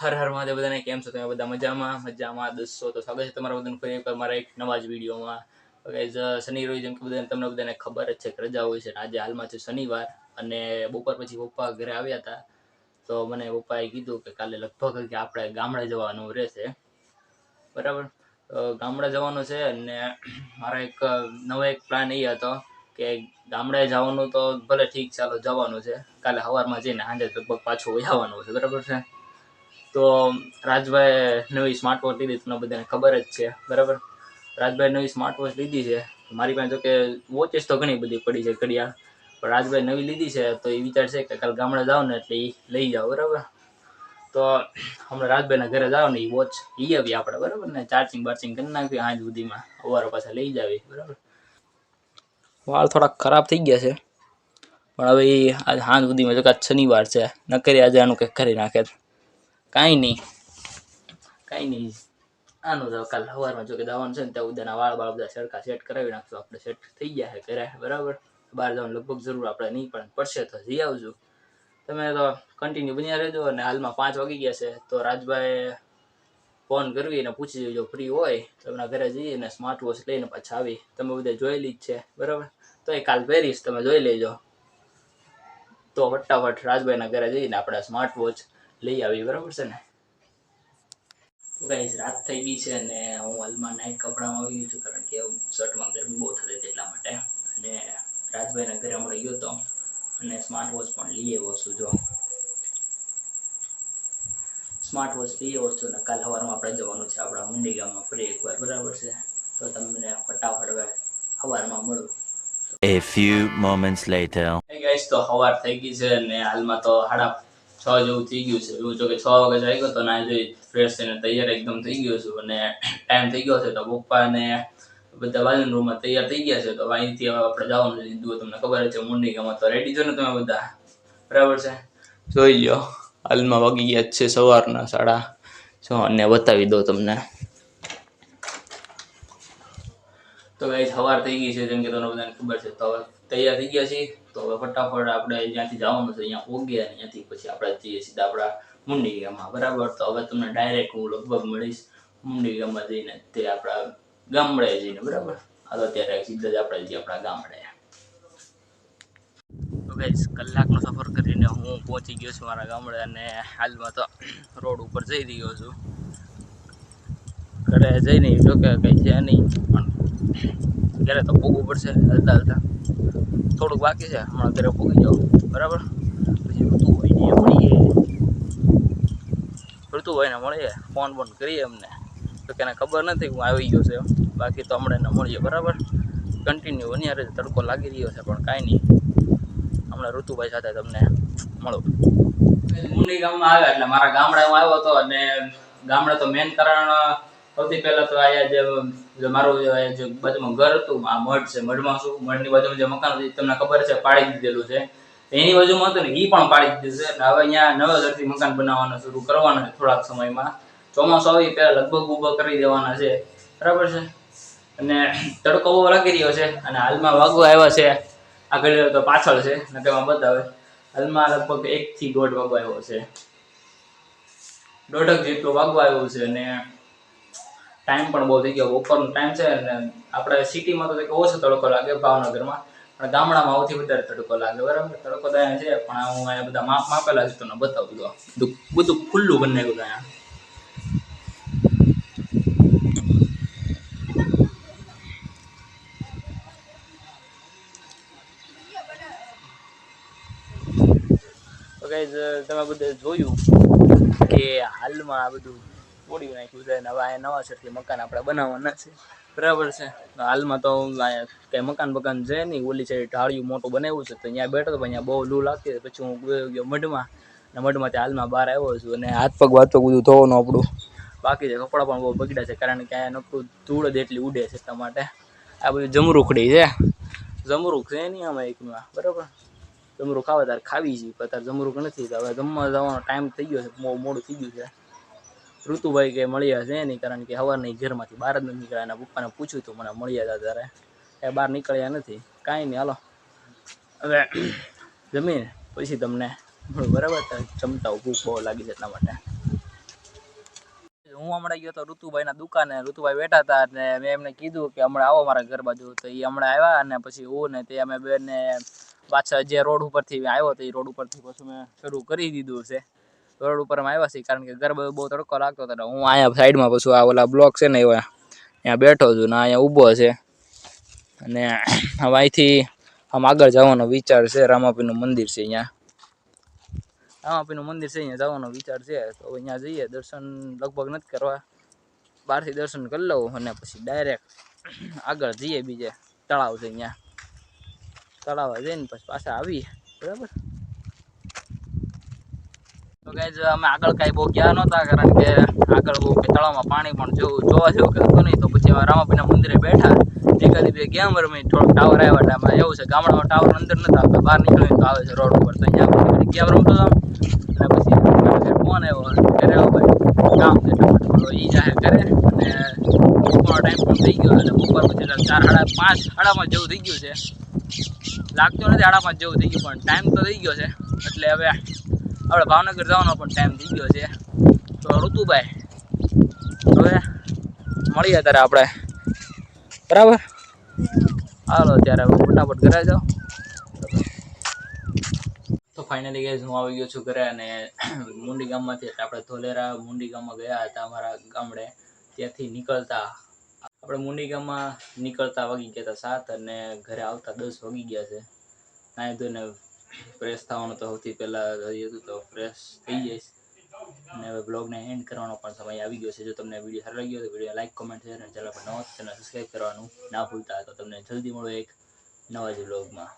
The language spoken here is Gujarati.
હર હર મહાદેવ બધાને કેમ છો તમે બધા મજામાં દોસ્તો તો સ્વાગત છે તમારા બધાનું ફરી એકવાર મારા એક નવા જ વિડીયોમાં. શનિ રોજ જેમ કે તમને બધાને ખબર જ છે કે રજા હોય છે. આજે હાલમાં છે શનિવાર અને બપોર પછી પપ્પા ઘરે આવ્યા હતા તો મને પપ્પાએ કીધું કે કાલે લગભગ કે આપણે ગામડે જવાનું રહેશે બરાબર. ગામડે જવાનું છે અને મારા એક પ્લાન એ હતો કે ગામડે જવાનું તો ભલે ઠીક ચાલો જવાનું છે, કાલે સવારમાં જઈને સાંજે લગભગ પાછું આવવાનું છે બરાબર છે. તો રાજભાઈ નવી સ્માર્ટ વોચ લીધી, તમને બધાને ખબર જ છે બરાબર. રાજભાઈ નવી સ્માર્ટ વોચ લીધી છે. મારી પાસે જો કે વોચેસ તો ઘણી બધી પડી છે ઘડિયાળ, પણ રાજભાઈ નવી લીધી છે તો એ વિચાર છે કે કાલે ગામડે જાવ ને એટલે એ લઈ જાઓ બરાબર. તો હમણાં રાજભાઈના ઘરે જાવ ને એ વોચ લઈ આવીએ આપણે બરાબર ને, ચાર્જિંગ બાર્જિંગ કરી નાખીએ સાંજ સુધીમાં, સવારે પાછા લઈ જાવી બરાબર. વાળ થોડાક ખરાબ થઈ ગયા છે પણ હવે આજ સાંજ સુધીમાં જો કે શનિવાર છે, નકરી આજે આનું કંઈક કરી નાખે. કાંઈ નહીં આનું તો કાલે સવારમાં જો કે દાવાનું છે ને ત્યાં ઉદાના વાળ બધા સરખા સેટ કરાવી નાખશું આપણે. સેટ થઈ ગયા છે ઘરે બરાબર. બહાર જવાનું લગભગ જરૂર આપણે નહીં પણ પડશે તો જઈ આવજો. તમે તો કન્ટિન્યુ બન્યા રહેજો. અને હાલમાં 5 વાગી ગયા છે તો રાજભાઈ ફોન કરવી અને પૂછી લેજો ફ્રી હોય તો એમના ઘરે જઈએ ને સ્માર્ટ વોચ લઈને પાછા આવી. તમે બધા જોયેલી જ છે બરાબર, તો એ કાલ પહેરીશ, તમે જોઈ લેજો. તો ફટાફટ રાજભાઈના ઘરે જઈને આપણે સ્માર્ટ વોચ લઈ આવી બરાબર છે ને. ગાઈસ રાત થઈ ગઈ છે અને હું હાલમાં નાઇટ કપડામાં આવી ગયો છું કારણ કે શર્ટમાં ગરમી બહુ થતી હતી એટલા માટે. અને રાજભાઈના ઘરે હમણાં ગયો હતો અને સ્માર્ટ વોચ પણ લઈ આવ્યો છું. જો સ્માર્ટ વોચ લઈ આવ્યો છું અને કાલ સવારમાં આપણે જવાનું છે આપણા મુંડી ગામમાં ફરી એકવાર બરાબર છે. તો તમને ફટાફટ હવે સવારમાં મળું. A few moments later. હે ગાઈસ, તો સવાર થઈ ગઈ છે અને હાલમાં તો 6:30 જેવું થઈ ગયું છે. એવું જો કે 6 વાગે આવી ગયો તો ના જોઈ ફ્રેશ થઈને તૈયાર એકદમ થઈ ગયો છું અને ટાઈમ થઈ ગયો છે તો પપ્પા ને બધા બાજુના રૂમમાં તૈયાર થઈ ગયા છે. તો અહીંથી હવે આપણે જવાનું લીધું તમને ખબર છે મુંડી ગામમાં. તો રેડી છો ને તમે બધા બરાબર છે? જોઈ લો હાલમાં વાગી ગયા છે સવારના 6:30 અને બતાવી દો તમને. તો ગાઈસ સવાર થઈ ગઈ છે જેમ કે તમને બધાને ખબર છે. તો હવે તૈયાર થઈ ગયા છીએ તો હવે ફટાફટ આપણે જ્યાંથી જવાનું છે અહીંયા પહોંચ્યા અને ત્યાંથી પછી આપણે જઈએ સીધા આપણા મુંડી ગામમાં બરાબર. તો હવે તમને ડાયરેક્ટ હું લગભગ મળીશ મુંડી ગામમાં જઈને, તે આપણા ગામડે જઈને બરાબર. હાલો અત્યારે સીધા જ આપણે જઈએ આપણા ગામડે. તો ગાઈસ કલાકનો સફર કરીને હું પહોંચી ગયો છું મારા ગામડે અને હાલમાં તો રોડ ઉપર જઈ રહ્યો છું. ઘરે જઈને જો કે કંઈ છે નહીં પણ ઘરે તો પોગવું પડશે હલતા હલતા. થોડુંક બાકી છે, હમણાં ઘરે પોગી જાવ બરાબર. પછી ઋતુભાઈને મળીએ, ફોન કરીએ અમને તો કે એને ખબર નથી હું આવી ગયો છે. બાકી તો હમણાં એને મળીએ બરાબર. કન્ટિન્યુ બન્યા રહે, તડકો લાગી રહ્યો છે પણ કાંઈ નહીં, હમણાં ઋતુભાઈ સાથે તમને મળું. મુંડી ગામમાં આવ્યા એટલે મારા ગામડામાં આવ્યો હતો અને ગામડે તો મેન કારણ સૌથી પહેલા તો અહીંયા જે મારું જે બાજુમાં ઘર હતું આ મઢ છે. મઢમાં શું, મઢની બાજુમાં જે મકાન હતું તમને ખબર છે પાડી દીધેલું છે. એની બાજુમાં હતું ને એ પણ પાડી દીધું છે. હવે અહીંયા નવા ઘરથી મકાન બનાવવાનું શરૂ કરવાના છે થોડાક સમયમાં. ચોમાસું આવી પહેલા લગભગ ઊભા કરી દેવાના છે બરાબર છે. અને તડકો બહુ લાગી રહ્યો છે અને હાલમાં વાગવા આવ્યા છે. આગળ તો પાછળ છે નકરમાં બતાવે. હાલમાં લગભગ 1 થી 1.5 વાગવા આવ્યો છે. 1.5 જેટલો વાગવા આવ્યો છે અને ટાઈમ પણ બહુ થઈ ગયો. બપોરનો ટાઈમ છે અને આપણે સિટીમાં તો ઓછો તડકો લાગે ભાવનગરમાં, પણ ગામડામાં સૌથી વધારે તડકો લાગે બરાબર. તડકો તો અહીંયા છે પણ હું અહીંયા બધા માપેલા છે તમને બતાવું દો. બધું ખુલ્લું કરી નાખ્યું અહીંયા. તો ગાઈસ તમે બધે જોયું કે હાલમાં આ બધું તોડી નાખ્યું છે અને હવે અહીંયા નવા સરથી મકાન આપણે બનાવવાના છે બરાબર છે. હાલમાં તો અહીંયા કંઈ મકાન છે નહીં, ઓલી સાઈડ ઢાળિયું મોટું બનાવ્યું છે તો અહીંયા બેઠો તો અહીંયા બહુ લૂ લાગતી હતી. પછી હું ગયો મઢમાં અને મઢમાંથી હાલમાં બહાર આવ્યો છું અને હાથ પગ બધું ધોવાનું આપણું બાકી છે. કપડાં પણ બહુ બગડ્યા છે કારણ કે અહીંયા નકરું ધૂળ જ એટલી ઉડે છે એટલા માટે. આ બધું જમરૂખડી છે, જમરૂખ છે નહીં આમાં એકમાં બરાબર. જમરૂખ ખાવા તારે ખાવી છે પણ તારે જમરૂખ નથી. તો હવે જમવા જવાનો ટાઈમ થઈ ગયો છે, બહુ મોડું થઈ ગયું છે. ઋતુભાઈ કે મળ્યા છે નહીં કારણ કે સવારના ઘરમાંથી બહાર જ નથી નીકળ્યા. એના પપ્પાને પૂછ્યું હતું મને મળ્યા હતા ત્યારે એ બહાર નીકળ્યા નથી. કાંઈ નહીં હાલો હવે જમીન પછી તમને બરાબર જમતા ભૂખ બહુ લાગી છે એટલા માટે. હું હમણાં ગયો તો ઋતુભાઈના દુકાને. ઋતુભાઈ બેઠા હતા અને મેં એમને કીધું કે હમણાં આવો મારા ઘર બાજુ. તો એ હમણાં આવ્યા અને પછી હું ને તે અમે બેને પાછા જે રોડ ઉપરથી આવ્યો તો એ રોડ ઉપરથી પછી મેં શરૂ કરી દીધું છે. રોડ ઉપર અમે આવ્યા છીએ કારણ કે ઘર બહુ તડકો લાગતો હતો. હું અહીંયા સાઈડમાં પછી આ ઓલા બ્લોક છે ને એવા ત્યાં બેઠો છું ને અહીંયા ઊભો છે. અને હવે અહીંથી આમ આગળ જવાનો વિચાર છે. રામાપીરનું મંદિર છે અહીંયા. રામાપીરનું મંદિર છે અહીંયા જવાનો વિચાર છે. તો અહીંયા જઈએ. દર્શન લગભગ નથી કરવા, બહારથી દર્શન કરી લઉં અને પછી ડાયરેક્ટ આગળ જઈએ. બીજે તળાવ છે અહીંયા, તળાવ જઈને પછી પાછા આવીએ. બરાબર. તો ગાઈઝ અમે આગળ કાંઈ બહુ ગયા નહોતા કારણ કે આગળ બહુ તળાવમાં પાણી પણ જોવા જેવું કે હતું નહીં. તો પછી રામાપીરના મંદિરે બેઠા. એકાદી બે ગેમ રમી. થોડોક ટાવર આવ્યા એટલે આમાં એવું છે ગામડામાં ટાવર અંદર નથી આવતા, બહાર નીકળીને તો આવે છે રોડ ઉપર. તો અહીંયા પછી ગેમ રમતો હતો અને પછી ફોન આવ્યો ઘરે આવો ભાઈ કામ છે તો એ જાય ઘરે. અને બપોરનો ટાઈમ પણ થઈ ગયો અને બપોર પછી 4, 5, 5:30 જેવું થઈ ગયું છે. લાગતું નથી 5:30 જેવું થઈ ગયું પણ ટાઈમ તો થઈ ગયો છે. એટલે હવે આપણે ભાવનગર જવાનો પણ ટાઈમ થઈ ગયો છે. તો ઋતુભાઈ હવે મળીએ ત્યારે આપણે. બરાબર, હાલો ત્યારે ફટાફટ ઘરે જાઓ. તો ફાઇનલી ગાઈઝ હું આવી ગયો છું ઘરે. અને મુંડી ગામમાંથી આપણે ધોલેરા મુંડી ગામમાં ગયા હતા અમારા ગામડે. ત્યાંથી નીકળતા આપણે મુંડી ગામમાં નીકળતા વાગી ગયા હતા 7 અને ઘરે આવતા 10 વાગી ગયા છે. નાહી ધોઈને ફ્રેશ થવાનું તો સૌથી પહેલાં હતું તો ફ્રેશ થઈ જઈશ. અને હવે બ્લોગને એન્ડ કરવાનો પણ સમય આવી ગયો છે. જો તમને વિડીયો સારો લાગ્યો તો વિડીયો લાઈક, કોમેન્ટ, શેર અને ચેનલ પર નવા ચેનલ સબસ્ક્રાઈબ કરવાનું ના ભૂલતા. તો તમને જલ્દી મળો એક નવા જ બ્લોગમાં.